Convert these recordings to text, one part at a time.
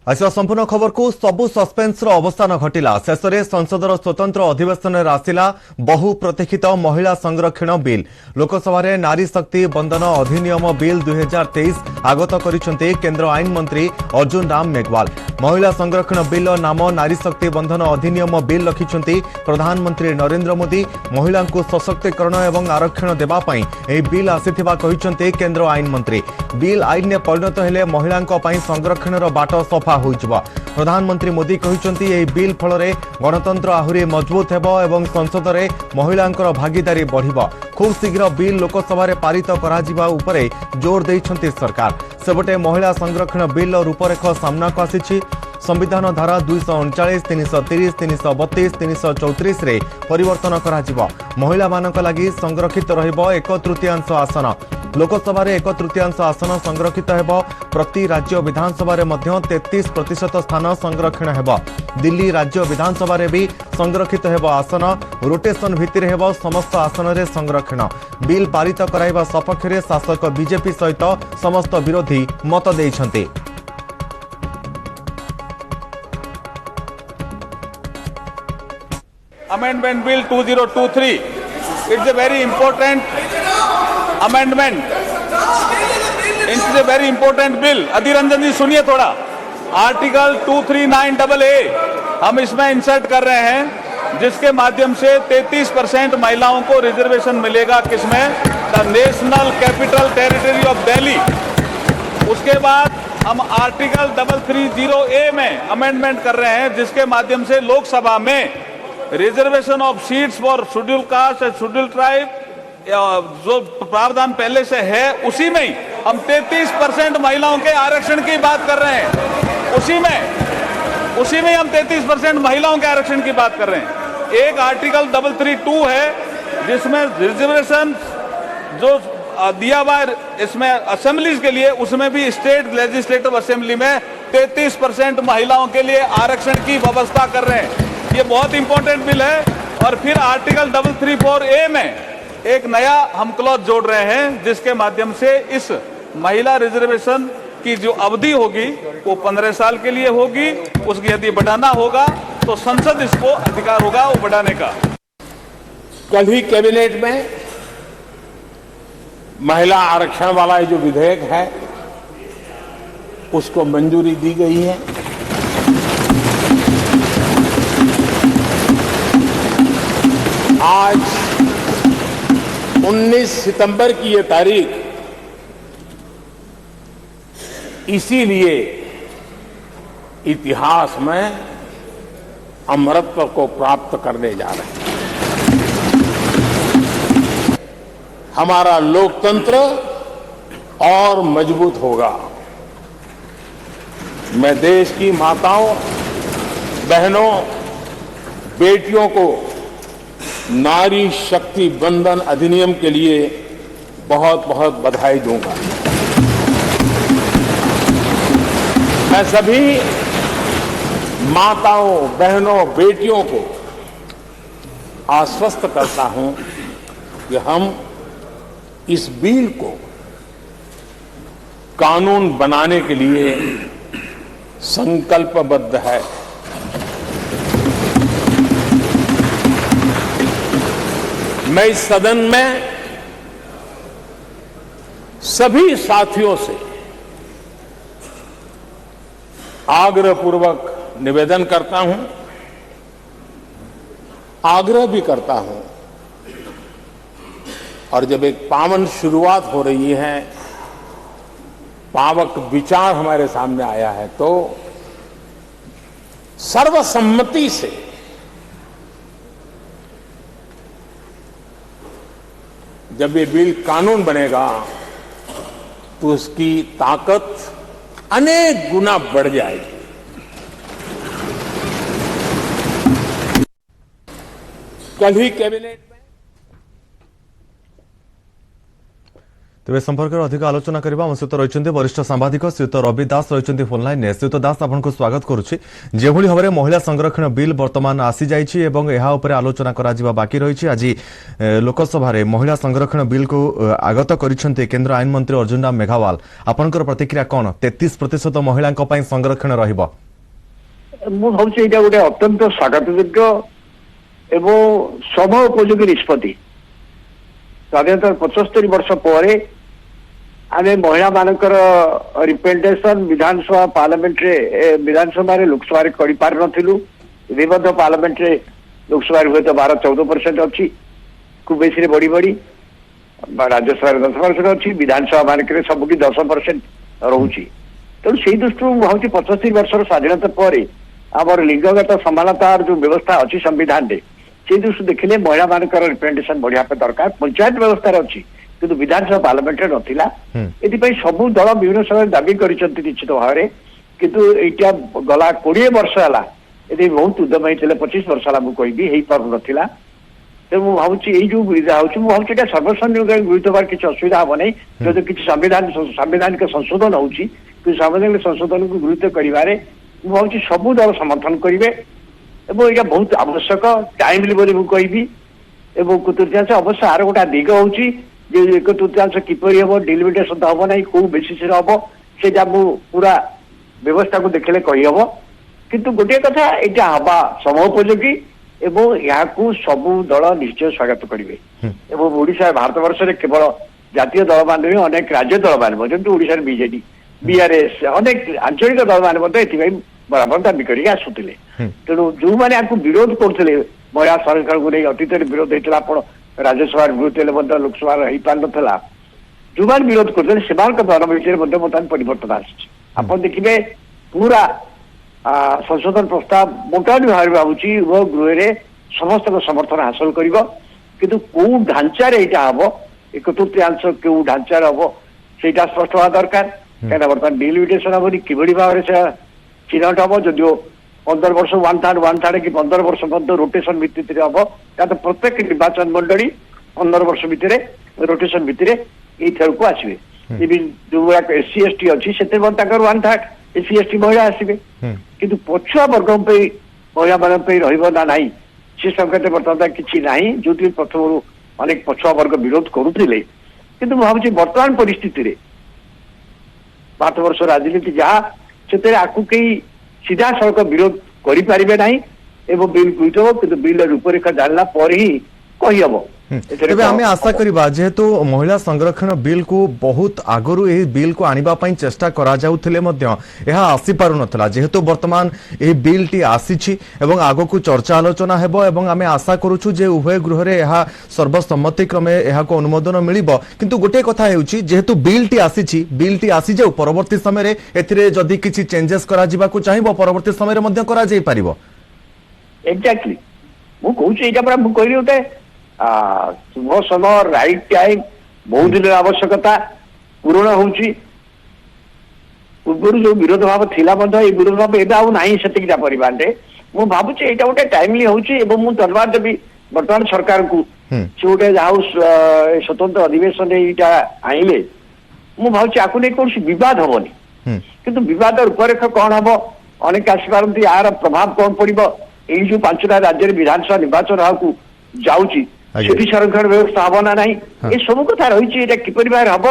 आसवा संपूर्ण खबर को सबु सस्पेन्स अवस्थान घटिला शेष में संसदर स्वतंत्र अधिवेशन आसिला बहु प्रतीक्षित महिला संरक्षण बिल लोकसभा नारी शक्ति बंधन अधिनियम बिल 2023 आगत करिसेंती केंद्र आईन मंत्री अर्जुन राम मेघवाल। महिला संरक्षण बिल नाम नारी शक्ति बंधन अधिनियम बिल रखिंट प्रधानमंत्री नरेंद्र मोदी। महिला को सशक्तिकरण एवं आरक्षण देवाई यह बिल आसीथिबा कहिसेंती केंद्र आईन मंत्री। बिल आईन में परिणत हेले महिला संरक्षण बाट सफा होइजबा। प्रधानमंत्री मोदी कहिसेंती यह बिल फल गणतंत्र आहुरी मजबूत हेबो एवं संसद में महिलांकर भागीदारी बढ़िबो। खूब शीघ्र बिल लोकसभा पारित कराजिबा उपरे जोर दैछंती सरकार। सेबटे महिला संरक्षण बिल रूपरेख सामना को आसीछि। संविधान धारा 239, 330, 332, 334 रे परिवर्तन कराजिबो। महिला मानक लागि संरक्षित रहिबो 1/3 आसन। लोकसभा 1/3 आसन संरक्षित हेबो। प्रति राज्य विधानसभा रे मध्य 33% स्थान संरक्षण हेबो। दिल्ली राज्य विधानसभा रे भी संरक्षित हेबो आसन। रोटेशन भित्तिर हेबो समस्त आसन रे संरक्षण। बिल पारित कराइबा सपक्ष रे शासक बीजेपी सहित समस्त विरोधी मत देइछन्ते। Amendment Bill 2023. It's a very important amendment. It's a very important bill. Adhir Ranjan जी सुनिए थोड़ा। आर्टिकल 239AA हम इसमें इंसर्ट कर रहे हैं, जिसके माध्यम से 33% महिलाओं को रिजर्वेशन मिलेगा। किसमें? The national capital territory of Delhi. उसके बाद हम आर्टिकल 330A में अमेंडमेंट कर रहे हैं, जिसके माध्यम से लोकसभा में reservation of seats for schedule caste and schedule tribe जो प्रावधान पहले से है, उसी में ही हम 33% महिलाओं के आरक्षण की बात कर रहे हैं। उसी में हम 33% महिलाओं के आरक्षण की बात कर रहे हैं। एक आर्टिकल 332 है, जिसमें रिजर्वेशन जो दिया हुआ इसमें असेंबलीज के लिए, उसमें भी स्टेट लेजिस्लेटिव असेंबली में 33% महिलाओं के लिए आरक्षण की व्यवस्था कर रहे हैं। ये बहुत इंपॉर्टेंट बिल है। और फिर आर्टिकल 334A में एक नया हम क्लॉज जोड़ रहे हैं, जिसके माध्यम से इस महिला रिजर्वेशन की जो अवधि होगी वो 15 साल के लिए होगी। उसकी यदि बढ़ाना होगा तो संसद इसको अधिकार होगा वो बढ़ाने का। कल ही कैबिनेट में महिला आरक्षण वाला जो विधेयक है उसको मंजूरी दी गई है। आज 19 सितंबर की ये तारीख इसीलिए इतिहास में अमरत्व को प्राप्त करने जा रहे हैं। हमारा लोकतंत्र और मजबूत होगा। मैं देश की माताओं, बहनों, बेटियों को नारी शक्ति बंधन अधिनियम के लिए बहुत बहुत बधाई दूंगा। मैं सभी माताओं, बहनों, बेटियों को आश्वस्त करता हूं कि हम इस बिल को कानून बनाने के लिए संकल्पबद्ध है। मैं इस सदन में सभी साथियों से आग्रहपूर्वक निवेदन करता हूं, आग्रह भी करता हूं, और जब एक पावन शुरुआत हो रही है, पावक विचार हमारे सामने आया है, तो सर्वसम्मति से जब ये बिल कानून बनेगा तो उसकी ताकत अनेक गुना बढ़ जाएगी। कल ही कैबिनेट तेज संपर्क में अधिक आलोचना करबा हम सहित रही वरिष्ठ सांबादिक श्रीयुत रवि दास रही फोन लाइन में। श्रीयुत दास आपको स्वागत करुच्ची। जो भाव में महिला संरक्षण बिल बर्तमान आसी जाइए और यह उपर आलोचना करा बाकी रही। आज लोकसभा महिला संरक्षण बिल को आगत कर केन्द्र आईन मंत्री अर्जुन राम मेघवाल। आपनकर प्रतिक्रिया कौन? 33% महिला संरक्षण रहिबो। ମୁଁ ଭାବୁଛି ଏଇଟା ଗୋଟେ ଅତ୍ୟନ୍ତ ସ୍ୱାଗତଯୋଗ୍ୟ ଏବଂ ସମୟ ଉପଯୋଗୀ ନିଷ୍ପତ୍ତି। ସ୍ୱାଧୀନତାର 75 ବର୍ଷ ପରେ ଆମେ ମହିଳା ମାନଙ୍କର ରିପ୍ରେଜେଣ୍ଟେସନ ବିଧାନସଭା ପାର୍ଲାମେଣ୍ଟରେ ବିଧାନସଭାରେ ଲୋକସଭାରେ କରିପାରୁନଥିଲୁ। ଏବେ ମଧ୍ୟ ପାର୍ଲାମେଣ୍ଟରେ ଲୋକସଭାରେ ହୁଏତ 12-14% ଅଛି, ଖୁବ ବେଶୀରେ ବଢି ବଢି ରାଜ୍ୟସଭାରେ 10% ଅଛି, ବିଧାନସଭା ମାନଙ୍କରେ ସବୁଠି 10% ରହୁଛି। ତେଣୁ ସେଇ ଦୃଷ୍ଟିରୁ ମୁଁ ଭାବୁଛି 75 ବର୍ଷର ସ୍ୱାଧୀନତା ପରେ ଆମର ଲିଙ୍ଗଗତ ସମାନତାର ଯୋଉ ବ୍ୟବସ୍ଥା ଅଛି ସମ୍ବିଧାନରେ, ସେଇ ଦୃଷ୍ଟି ଦେଖିଲେ ମହିଳା ମାନଙ୍କର ରିପ୍ରେଜେଣ୍ଟେସନ ବଢିବା ପାଇଁ ଦରକାର। ପଞ୍ଚାୟତ ବ୍ୟବସ୍ଥାରେ ଅଛି କିନ୍ତୁ ବିଧାନସଭା ପାର୍ଲାମେଣ୍ଟରେ ନଥିଲା। ଏଥିପାଇଁ ସବୁ ଦଳ ବିଭିନ୍ନ ସମୟରେ ଦାବି କରିଛନ୍ତି ନିଶ୍ଚିତ ଭାବରେ, କିନ୍ତୁ ଏଇଟା ଗଲା 20 ବର୍ଷ ହେଲା ଏଠି ବହୁତ ଉଦ୍ୟମ ହେଇଥିଲା। 25 ବର୍ଷ ହେଲା ମୁଁ କହିବି ହେଇପାରୁନଥିଲା। ତେଣୁ ମୁଁ ଭାବୁଛି ଏଇ ଯୋଉ ବିଧା ହଉଛି, ମୁଁ ଭାବୁଛି ଏଇଟା ସର୍ବସାଧାରଣ ଗୃହୀତ ହେବାର କିଛି ଅସୁବିଧା ହବ ନାହିଁ। ଯଦି କିଛି ସାମ୍ବିଧାନିକ ସଂଶୋଧନ ହଉଛି, କିନ୍ତୁ ସାମ୍ବିଧାନିକ ସଂଶୋଧନକୁ ଗୃହୀତ କରିବାରେ ମୁଁ ଭାବୁଛି ସବୁ ଦଳ ସମର୍ଥନ କରିବେ ଏବଂ ଏଇଟା ବହୁତ ଆବଶ୍ୟକ ଟାଇମଲି ବୋଲି ମୁଁ କହିବି। ଏବଂ 1/3 ଅବଶ୍ୟ ଆର ଗୋଟେ ଦିଗ ହଉଛି ଯେ 1/3 କିପରି ହବ, ଡିଲିମିଟେସନ ହବ ନାହିଁ, କୋଉ ବେସିସରେ ହବ, ସେଇଟା ମୁଁ ପୁରା ବ୍ୟବସ୍ଥାକୁ ଦେଖିଲେ କହିହବ। କିନ୍ତୁ ଗୋଟିଏ କଥା, ଏଇଟା ହବା ସମୟ ଉପଯୋଗୀ ଏବଂ ଏହାକୁ ସବୁ ଦଳ ନିଶ୍ଚୟ ସ୍ୱାଗତ କରିବେ। ଏବଂ ଓଡିଶା ଭାରତ ବର୍ଷରେ କେବଳ ଜାତୀୟ ଦଳ ମାନେ ନୁହେଁ, ଅନେକ ରାଜ୍ୟ ଦଳ ମାନେ ଯେମିତି ଓଡିଶାରେ ବିଜେଡି, ବିଆରଏସ, ଅନେକ ଆଞ୍ଚଳିକ ଦଳ ମାନେ ମଧ୍ୟ ଏଥିପାଇଁ ବରାବର ଦାବି କରିକି ଆସୁଥିଲେ। ତେଣୁ ଯୋଉମାନେ ଆକୁ ବିରୋଧ କରୁଥିଲେ, ମହିଳା ସଂରକ୍ଷଣକୁ ନେଇ ଅତୀତରେ ବିରୋଧ ହେଇଥିଲା, ଆପଣ ରାଜ୍ୟସଭାରେ ବିରୋଧ ହେଲେ ମଧ୍ୟ ଲୋକସଭାରେ ହେଇପାରିନଥିଲା। ଯୋଉମାନେ ବିରୋଧ କରୁଥିଲେ ସେମାନଙ୍କ ଦଳ ଭିତରେ ମଧ୍ୟ ବର୍ତ୍ତମାନ ପରିବର୍ତ୍ତନ ଆସିଛି। ଆପଣ ଦେଖିବେ ପୁରା ସଂଶୋଧନ ପ୍ରସ୍ତାବ ମୋଟାମୋଟି ଭାବରେ ଭାବୁଛି ଉଭୟ ଗୃହରେ ସମସ୍ତଙ୍କ ସମର୍ଥନ ହାସଲ କରିବ। କିନ୍ତୁ କୋଉ ଢାଞ୍ଚାରେ ଏଇଟା ହବ, 1/3 କୋଉ ଢାଞ୍ଚାରେ ହବ ସେଇଟା ସ୍ପଷ୍ଟ ହବା ଦରକାର। କାହିଁକିନା ବର୍ତ୍ତମାନ ଡିଲିମିଟେସନ ହବନି, କିଭଳି ଭାବରେ ସେ ଚିହ୍ନଟ ହବ। ଯଦିଓ 15 ବର୍ଷ 1/3 କି 15 ବର୍ଷ ମଧ୍ୟ ରୋଟେସନ ଭିତ୍ତିରେ ହବ, ତାହେଲେ ପ୍ରତ୍ୟେକ ନିର୍ବାଚନ ମଣ୍ଡଳୀ 15 ବର୍ଷ ଭିତରେ ରୋଟେସନ ଭିତରେ ଏଇଥରକୁ ଆସିବେ। ଯୋଉଗୁଡାକ SC ST ଅଛି ସେଥିରେ ମଧ୍ୟ ତାଙ୍କର 1/3 SC ST ମହିଳା ଆସିବେ। କିନ୍ତୁ ପଛୁଆ ବର୍ଗ ପାଇଁ ମହିଳା ମାନଙ୍କ ପାଇଁ ରହିବ ନା ନାହିଁ ସେ ସଂକେତ ବର୍ତ୍ତମାନ କିଛି ନାହିଁ, ଯୋଉଠି ପ୍ରଥମରୁ ଅନେକ ପଛୁଆ ବର୍ଗ ବିରୋଧ କରୁଥିଲେ। କିନ୍ତୁ ମୁଁ ଭାବୁଛି ବର୍ତ୍ତମାନ ପରିସ୍ଥିତିରେ 5 ବର୍ଷ ରାଜନୀତି ଯାହା, ସେଥିରେ ଆକୁ କେହି ସିଧାସଳଖ ବିରୋଧ କରିପାରିବେ ନାହିଁ ଏବଂ ବିଲ୍ ଗୃହୀତ ହବ। କିନ୍ତୁ ବିଲ୍ ରୂପରେଖା ଜାଣିଲା ପରେ ହିଁ କହିହବ। तेबे आमे आशा करिबा जेहेतु महिला संरक्षण बिल को बहुत आगरु एही बिल को आनिबा पई चेष्टा करा जाउथिले मध्य एहा आसी पारु नथला। जेहेतु वर्तमान एही बिल टी आसीछि एवं आगो को चर्चा आलोचना हेबो एवं आमे आशा करूछु जे उभय गृह रे एहा सर्वसम्मति क्रमे एहा को अनुमोदन मिलिबो। किंतु गोटे कथा हेउछि जेहेतु बिल टी आसी जाउ परवर्ती समय रे एथिरे जदी किछि चेंजेस करा जिबा को चाहिबो परवर्ती समय रे मध्य करा जाई परिबो। एक्जेक्टली मु कहूछि एटा पर मु कहली ओटे शुभ समय राइट टाइम बहुत दिन आवश्यकता पूरण होउची। पूर्व जो विरोध भाव थिला मध्य ए विरोध भाव एबे आउ नाही सेतिक जा परिबार रे मु भाबुची एटा ओटे टाइमली होउची एवं मु धन्यवाद देबी वर्तमान सरकार को छोटे हाउस स्वतंत्र अधिवेशन एटा आइले। मु भाबुची आकु नै कोन विवाद होबनी, किंतु विवाद रूपरेखा कौन हम अनेक आसपारती यार प्रभाव कौन पड़ो ये जो 5टा राज्य विधानसभा निर्वाचन हाकू जाऊँगी से संरक्षण व्यवस्था हम ना ना ये सब कथा रही किपर भाव हम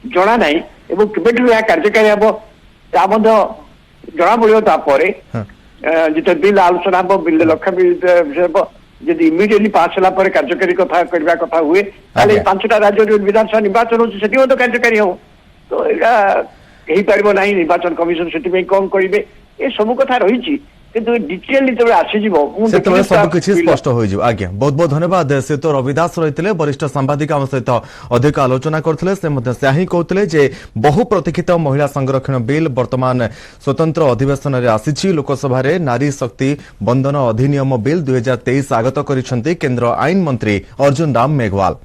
जना ना केवे कार्यकारी हम जना पड़ोपर जिते बिल आलोचना हम बिल लक्ष्य जदि इमिडिएटली पास होगा कार्यकारी कथा करने कथा हुए 5टा राज्य विधानसभा निर्वाचन हो कार्यकारी हम तो यही पार ना निर्वाचन कमिशन से कौन करेंगे ये सब कथा रही डिटेल जो सब किसी स्पष्ट हो आज्ञा। बहुत बहुत धन्यवाद। से तो रविदास रही वरिष्ठ सांबादिक आम सहित अधिक आलोचना करते से ही कहते जे बहु प्रतीक्षित महिला संरक्षण बिल वर्तमान स्वतंत्र अधिवेशन में आसी लोकसभा नारी शक्ति बंधन अधिनियम बिल 2023 आगत कर केन्द्र आईन मंत्री अर्जुन राम मेघवाल।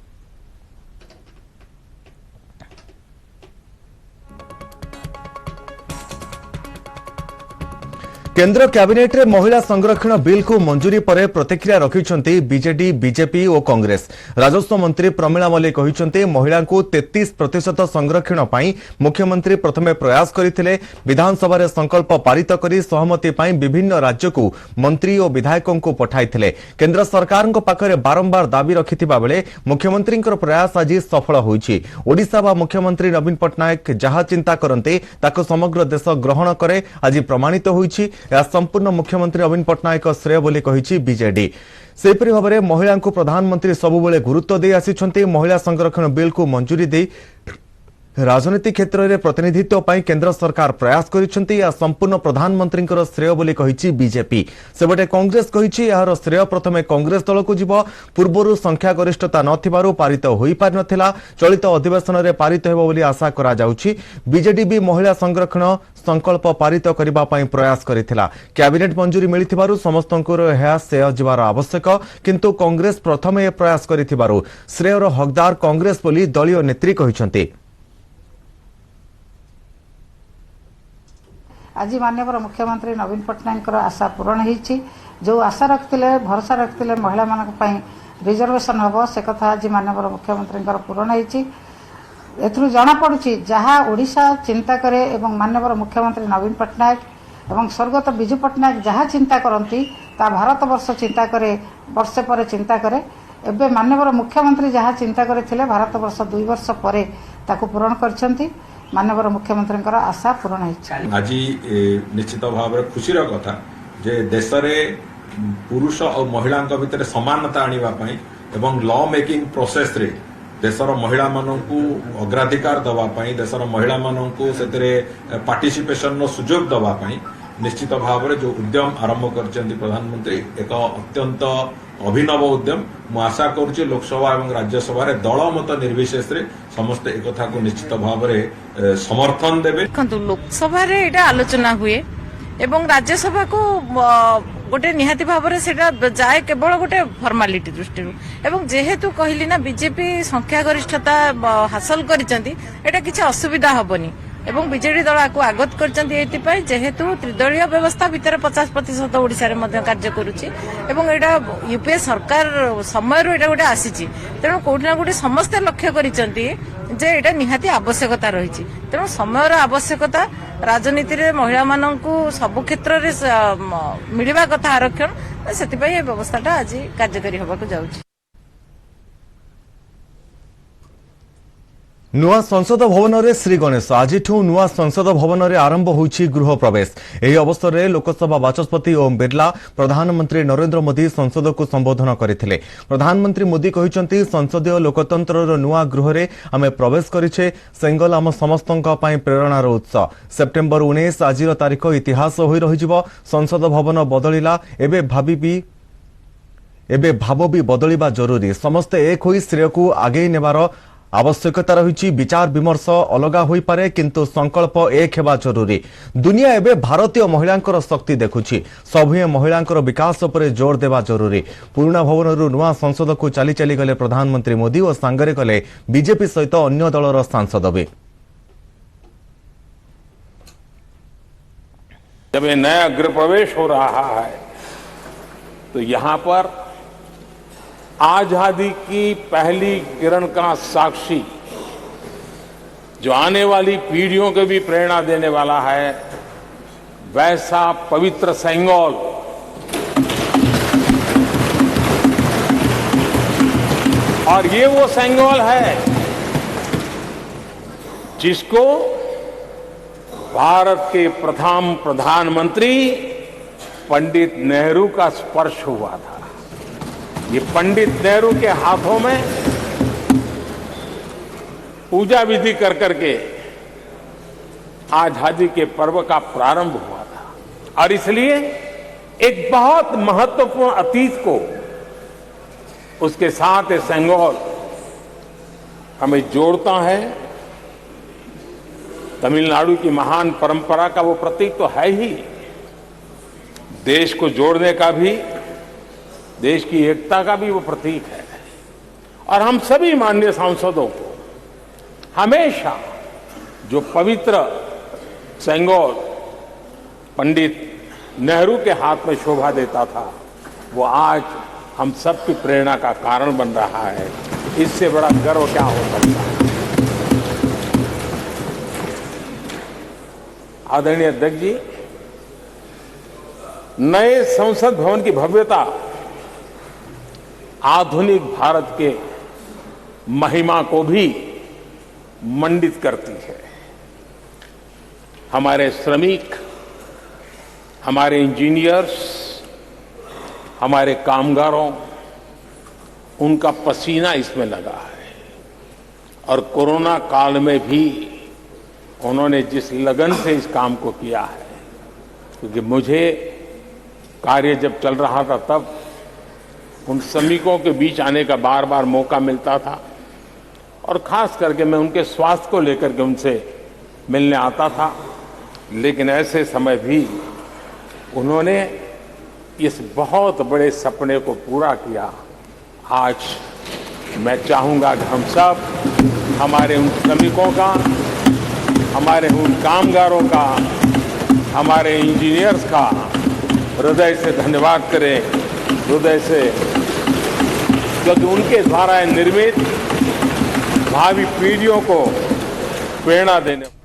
केंद्र कैबिनेट रे महिला संरक्षण बिल को मंजूरी पर प्रतिक्रिया रखिछंती बीजेडी बीजेपी और कांग्रेस। राजस्व मंत्री प्रमिला मल्लिक कहिछंती महिला को 33% संरक्षण पाई मुख्यमंत्री प्रथमे प्रयास करथिले। विधानसभा रे संकल्प पारित करी सहमति पाई विभिन्न राज्य को मंत्री और विधायकों को पठाइथिले। केंद्र सरकार को पाखरे बारंबार दाबी रखिथिबा बेले मुख्यमंत्री प्रयास आज सफल होईछि। ओडिशा बा मुख्यमंत्री नवीन पटनायक जहा चिंता करते ताको समग्र देश ग्रहण करे आज प्रमाणित होईछि। यह संपूर्ण मुख्यमंत्री नवीन पटनायक श्रेय बोली कहिछि बीजेडी। सेपरि भाव में महिला को प्रधानमंत्री सबुबले गुरुत्व दे आसिछंती। महिला संरक्षण बिल को मंजूरी दे राजनीति क्षेत्र में प्रतिनिधित्व पाई केंद्र सरकार प्रयास करिसेंती। या संपूर्ण प्रधानमंत्री श्रेय बोली कहिछि बीजेपी। सेबटे कांग्रेस कहिछि यार श्रेय प्रथमे कांग्रेस दल को जीव। पूर्वरु संख्या गरिष्ठता नथिबारु पारित होई पार नथिला। चलित अधिवेशन रे पारित हेबो बोली आशा करा जाउछि। बीजेडी भी महिला संरक्षण संकल्प पारित करिबा पाई प्रयास करिथिला। कैबिनेट मंजूरी मिलिथिबारु समस्तंकर एहा श्रेय जीवार आवश्यक, किंतु कांग्रेस प्रथमे ए प्रयास करिथिबारु श्रेयर हकदार कांग्रेस बोली दलीय नेत्री कहिसंती। आज माननीय मुख्यमंत्री नवीन पटनायक आशा पूरण होती। जो आशा रखते भरोसा रखते महिला मानी रिजर्वेशन हम से कथा आज माननीय मुख्यमंत्री पूरण होती। जना पड़ी जहाँ ओडिशा चिंता करे एवं माननीय मुख्यमंत्री नवीन पटनायक एवं स्वर्गत बिजू पटनायक जहाँ चिंता करती भारत वर्ष चिंता करे, वर्षे पर चिंता करे। एवं माननीय मुख्यमंत्री जहाँ चिंता करते भारत वर्ष 2 वर्ष पर पूरण कर माननीय मुख्यमंत्री आशा पूरण होती। आज निश्चित भाव में खुशी कथा जे देश में पुरुष और महिला भितर समानता आने एवं लॉ मेकिंग प्रोसेस रे देशर महिला मानू अग्राधिकार दवापाई, देशर महिला मानू पार्टिसिपेशन सुजोग दवापाई निश्चित भाव में जो उद्यम आरंभ कर प्रधानमंत्री एक अत्यंत अभिनव उद्यम। मु आशा करुच्ची लोकसभा और राज्यसभा रे दल मत निर्विशेष रे समस्ते एक कथा को निश्चित भाव में समर्थन देबे। लोकसभा रे एटा आलोचना हुए एवं राज्यसभा को गोटे निहाती भाव में सेटा जाए केवल गोटे फॉर्मालिटी दृष्टि एवं जेहेतु कहली ना बीजेपी संख्या गरिष्ठता हासिल करिसेंती एटा किछि असुविधा हबनी एवं बीजेडी दल को आगत कर जेहेतु त्रिदलीय व्यवस्था भितर 50% ओडिशा रे मध्य कार्य करुछि एवं एटा यूपीए सरकार समय एटा गोटे आसीछि। तेणु कोठी ना कोठी समस्त लक्ष्य करिसेंती जे एटा निहाती आवश्यकता रहिछि। तेणु समयर आवश्यकता राजनीति रे महिला माननकु सब क्षेत्र रे मिलिबा कथा आरक्षण सेति पई ए व्यवस्थाटा आज कार्यकारी होबाकू जाउछि। नुआ संसद भवन में श्री गणेश आज नुआ संसद भवन में आरंभ होइछि गृह प्रवेश। एही अवसर में लोकसभा बाचस्पति ओम बिरला प्रधानमंत्री नरेंद्र मोदी संसद को संबोधन करथिले। प्रधानमंत्री मोदी कहिसंती संसदीय लोकतंत्र नुआ गृह रे आमे प्रवेश करिछे। सेंगल आम समस्तक पई प्रेरणार उत्स। सेप्टेम्बर 19 आज तारीख इतिहास होई रहिजिवो। संसद भवन बदलिला एबे भाव भी बदलिबा जरूरी। समस्ते एक होई श्रेय को आगे नेबार आवश्यकता रही। विचार विमर्श अलगा होई पारे किंतु संकल्प एक हेबा जरूरी। दुनिया एबे भारतीय महिलांकर शक्ति देखुछि। सभे महिलांकर विकास पर जोर देवा जरूरी। पुराना भवनरु नुआ संसद को चली चली गले प्रधानमंत्री मोदी और सांगरे गले बीजेपी सहित अन्य दलर सांसद भी। जब ये नया गृह प्रवेश हो रहा है तो यहाँ पर आजादी की पहली किरण का साक्षी जो आने वाली पीढ़ियों को भी प्रेरणा देने वाला है वैसा पवित्र सेंगोल और ये वो सेंगोल है जिसको भारत के प्रथम प्रधानमंत्री पंडित नेहरू का स्पर्श हुआ था। ये पंडित नेहरू के हाथों में पूजा विधि कर करके आजादी के पर्व का प्रारंभ हुआ था और इसलिए एक बहुत महत्वपूर्ण अतीत को उसके साथ ये सेंगोल हमें जोड़ता है। तमिलनाडु की महान परंपरा का वो प्रतीक तो है ही, देश को जोड़ने का भी, देश की एकता का भी वो प्रतीक है। और हम सभी माननीय सांसदों को हमेशा जो पवित्र सेंगोल पंडित नेहरू के हाथ में शोभा देता था, वो आज हम सब की प्रेरणा का कारण बन रहा है। इससे बड़ा गर्व क्या हो सकता है। आदरणीय अध्यक्ष जी, नए संसद भवन की भव्यता आधुनिक भारत के महिमा को भी मंडित करती है। हमारे श्रमिक, हमारे इंजीनियर्स, हमारे कामगारों, उनका पसीना इसमें लगा है और कोरोना काल में भी उन्होंने जिस लगन से इस काम को किया है, क्योंकि मुझे कार्य जब चल रहा था तब उन श्रमिकों के बीच आने का बार बार मौका मिलता था और खास करके मैं उनके स्वास्थ्य को लेकर के उनसे मिलने आता था। लेकिन ऐसे समय भी उन्होंने इस बहुत बड़े सपने को पूरा किया। आज मैं चाहूँगा कि हम सब हमारे उन श्रमिकों का, हमारे उन कामगारों का, हमारे इंजीनियर्स का हृदय से धन्यवाद करें, हृदय से, क्योंकि उनके द्वारा निर्मित भावी पीढ़ियों को प्रेरणा देने